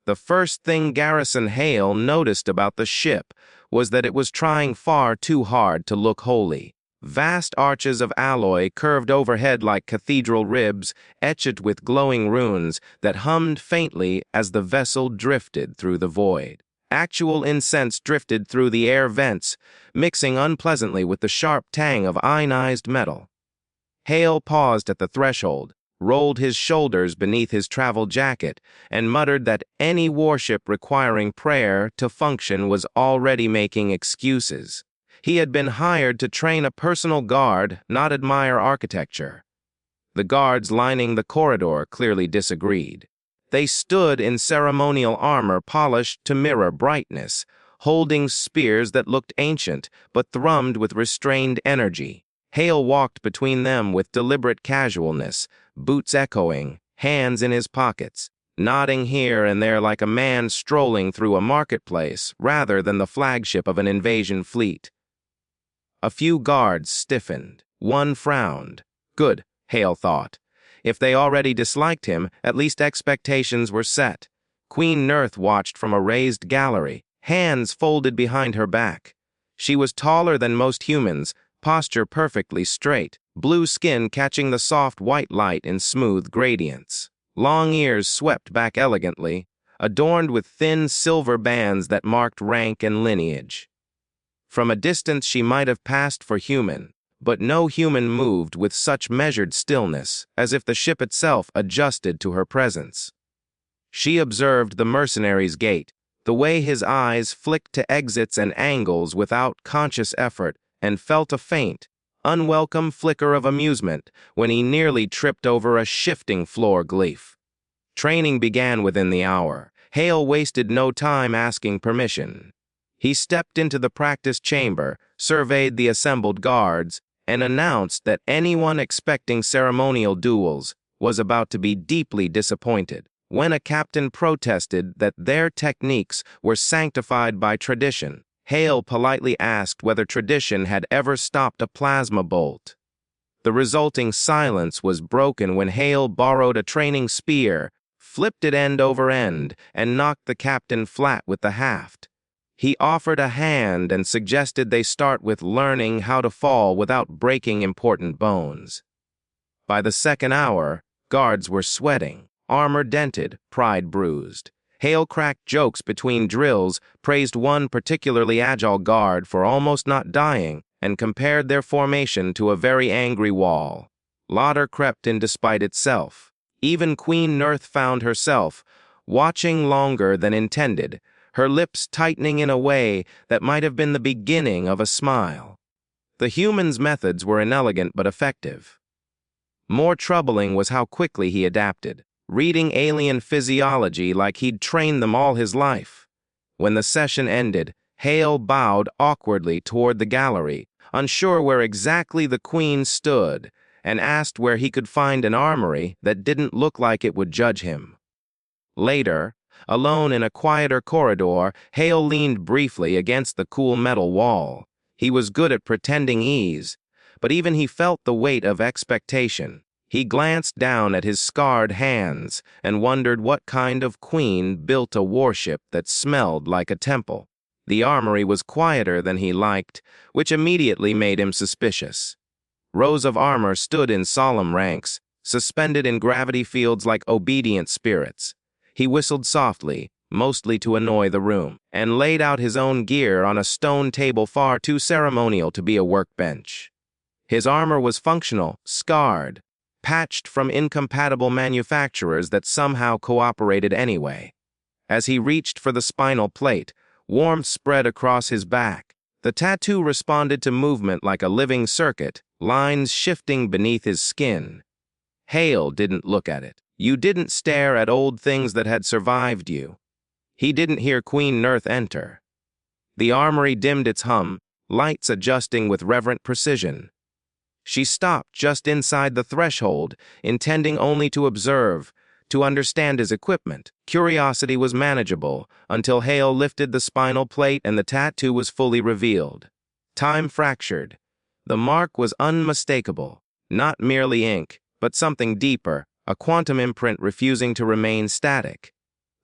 The first thing Garrison Hale noticed about the ship was that it was trying far too hard to look holy. Vast arches of alloy curved overhead like cathedral ribs, etched with glowing runes that hummed faintly as the vessel drifted through the void. Actual incense drifted through the air vents, mixing unpleasantly with the sharp tang of ionized metal. Hale paused at the threshold, rolled his shoulders beneath his travel jacket, and muttered that any warship requiring prayer to function was already making excuses. He had been hired to train a personal guard, not admire architecture. The guards lining the corridor clearly disagreed. They stood in ceremonial armor polished to mirror brightness, holding spears that looked ancient but thrummed with restrained energy. Hale walked between them with deliberate casualness, boots echoing, hands in his pockets, nodding here and there like a man strolling through a marketplace rather than the flagship of an invasion fleet. A few guards stiffened. One frowned. Good, Hale thought. If they already disliked him, at least expectations were set. Queen Nurth watched from a raised gallery, hands folded behind her back. She was taller than most humans, posture perfectly straight, blue skin catching the soft white light in smooth gradients. Long ears swept back elegantly, adorned with thin silver bands that marked rank and lineage. From a distance she might have passed for human, but no human moved with such measured stillness, as if the ship itself adjusted to her presence. She observed the mercenary's gait, the way his eyes flicked to exits and angles without conscious effort, and felt a faint, unwelcome flicker of amusement when he nearly tripped over a shifting floor glyph. Training began within the hour. Hale wasted no time asking permission. He stepped into the practice chamber, surveyed the assembled guards, and announced that anyone expecting ceremonial duels was about to be deeply disappointed. When a captain protested that their techniques were sanctified by tradition, Hale politely asked whether tradition had ever stopped a plasma bolt. The resulting silence was broken when Hale borrowed a training spear, flipped it end over end, and knocked the captain flat with the haft. He offered a hand and suggested they start with learning how to fall without breaking important bones. By the second hour, guards were sweating, armor dented, pride bruised. Hale cracked jokes between drills, praised one particularly agile guard for almost not dying, and compared their formation to a very angry wall. Laughter crept in despite itself. Even Queen Nurth found herself, watching longer than intended, her lips tightening in a way that might have been the beginning of a smile. The human's methods were inelegant but effective. More troubling was how quickly he adapted, reading alien physiology like he'd trained them all his life. When the session ended, Hale bowed awkwardly toward the gallery, unsure where exactly the Queen stood, and asked where he could find an armory that didn't look like it would judge him. Later, alone in a quieter corridor, Hale leaned briefly against the cool metal wall. He was good at pretending ease, but even he felt the weight of expectation. He glanced down at his scarred hands and wondered what kind of queen built a warship that smelled like a temple. The armory was quieter than he liked, which immediately made him suspicious. Rows of armor stood in solemn ranks, suspended in gravity fields like obedient spirits. He whistled softly, mostly to annoy the room, and laid out his own gear on a stone table far too ceremonial to be a workbench. His armor was functional, scarred, patched from incompatible manufacturers that somehow cooperated anyway. As he reached for the spinal plate, warmth spread across his back. The tattoo responded to movement like a living circuit, lines shifting beneath his skin. Hale didn't look at it. You didn't stare at old things that had survived you. He didn't hear Queen Nurth enter. The armory dimmed its hum, lights adjusting with reverent precision. She stopped just inside the threshold, intending only to observe, to understand his equipment. Curiosity was manageable, until Hale lifted the spinal plate and the tattoo was fully revealed. Time fractured. The mark was unmistakable, not merely ink, but something deeper, a quantum imprint refusing to remain static.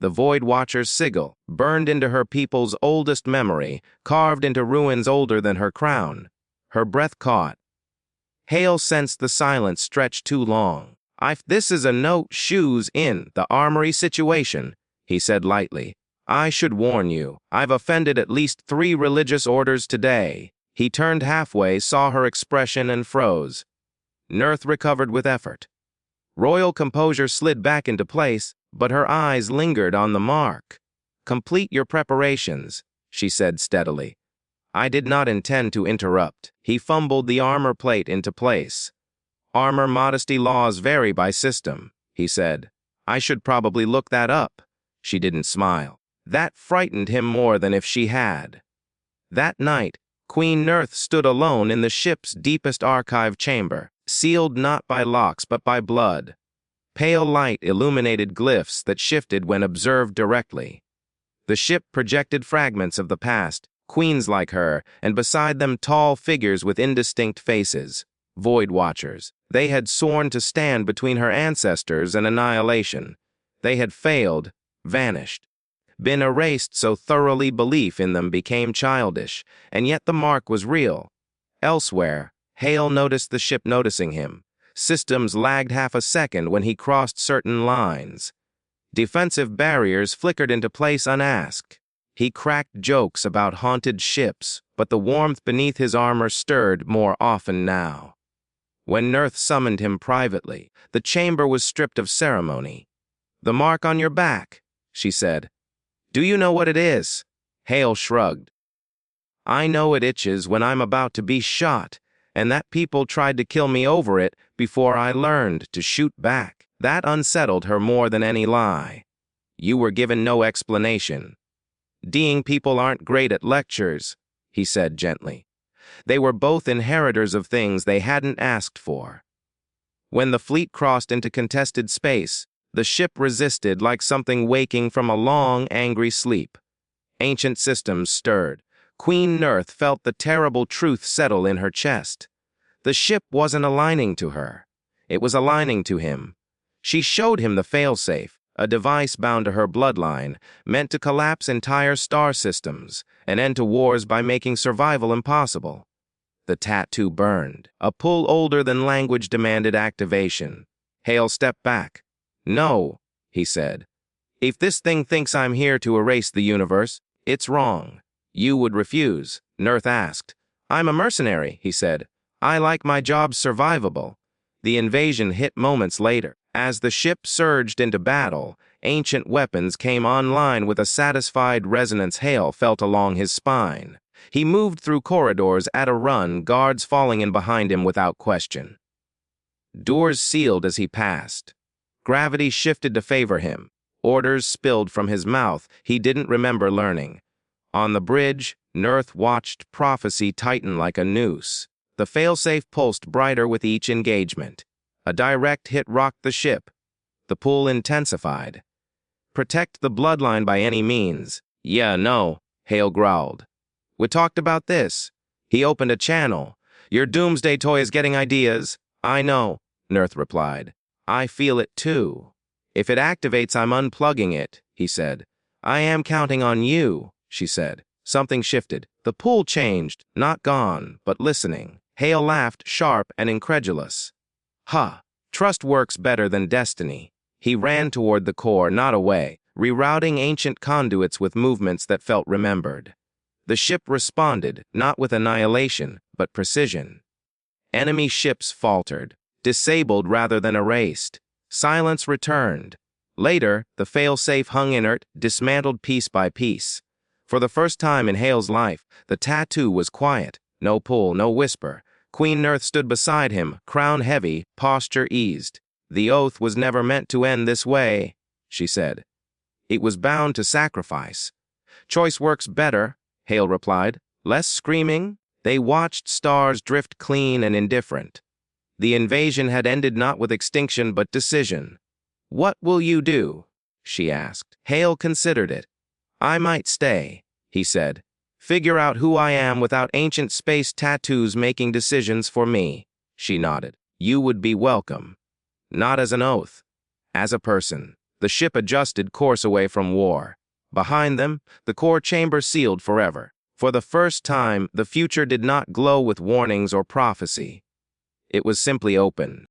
The Void Watcher's sigil, burned into her people's oldest memory, carved into ruins older than her crown. Her breath caught. Hale sensed the silence stretch too long. This is a no shoes in the armory situation, he said lightly. I should warn you, I've offended at least 3 religious orders today. He turned halfway, saw her expression, and froze. Nurth recovered with effort. Royal composure slid back into place, but her eyes lingered on the mark. Complete your preparations, she said steadily. I did not intend to interrupt. He fumbled the armor plate into place. Armor modesty laws vary by system, he said. I should probably look that up. She didn't smile. That frightened him more than if she had. That night, Queen Nurth stood alone in the ship's deepest archive chamber, sealed not by locks but by blood. Pale light illuminated glyphs that shifted when observed directly. The ship projected fragments of the past, queens like her, and beside them tall figures with indistinct faces. Void Watchers. They had sworn to stand between her ancestors and annihilation. They had failed, vanished, been erased so thoroughly belief in them became childish, and yet the mark was real. Elsewhere, Hale noticed the ship noticing him. Systems lagged half a second when he crossed certain lines. Defensive barriers flickered into place unasked. He cracked jokes about haunted ships, but the warmth beneath his armor stirred more often now. When Nurth summoned him privately, the chamber was stripped of ceremony. The mark on your back, she said. Do you know what it is? Hale shrugged. I know it itches when I'm about to be shot, and that people tried to kill me over it before I learned to shoot back. That unsettled her more than any lie. You were given no explanation. Deing people aren't great at lectures, he said gently. They were both inheritors of things they hadn't asked for. When the fleet crossed into contested space, the ship resisted like something waking from a long, angry sleep. Ancient systems stirred. Queen Nurth felt the terrible truth settle in her chest. The ship wasn't aligning to her. It was aligning to him. She showed him the failsafe, a device bound to her bloodline, meant to collapse entire star systems, and end to wars by making survival impossible. The tattoo burned. A pull older than language demanded activation. Hale stepped back. No, he said. If this thing thinks I'm here to erase the universe, it's wrong. You would refuse, Nurth asked. I'm a mercenary, he said. I like my job survivable. The invasion hit moments later. As the ship surged into battle, ancient weapons came online with a satisfied resonance Hale felt along his spine. He moved through corridors at a run, guards falling in behind him without question. Doors sealed as he passed. Gravity shifted to favor him. Orders spilled from his mouth he didn't remember learning. On the bridge, Nurth watched prophecy tighten like a noose. The failsafe pulsed brighter with each engagement. A direct hit rocked the ship. The pull intensified. Protect the bloodline by any means. Yeah, no, Hale growled. We talked about this. He opened a channel. Your doomsday toy is getting ideas. I know, Nurth replied. I feel it too. If it activates, I'm unplugging it, he said. I am counting on you, she said. Something shifted. The pull changed, not gone, but listening. Hale laughed, sharp and incredulous. Trust works better than destiny. He ran toward the core, not away, rerouting ancient conduits with movements that felt remembered. The ship responded, not with annihilation, but precision. Enemy ships faltered, disabled rather than erased. Silence returned. Later, the failsafe hung inert, dismantled piece by piece. For the first time in Hale's life, the tattoo was quiet. No pull, no whisper. Queen Nurth stood beside him, crown heavy, posture eased. The oath was never meant to end this way, she said. It was bound to sacrifice. Choice works better, Hale replied. Less screaming. They watched stars drift clean and indifferent. The invasion had ended not with extinction but decision. What will you do? She asked. Hale considered it. I might stay, he said. Figure out who I am without ancient space tattoos making decisions for me. She nodded. You would be welcome. Not as an oath. As a person. The ship adjusted course away from war. Behind them, the core chamber sealed forever. For the first time, the future did not glow with warnings or prophecy. It was simply open.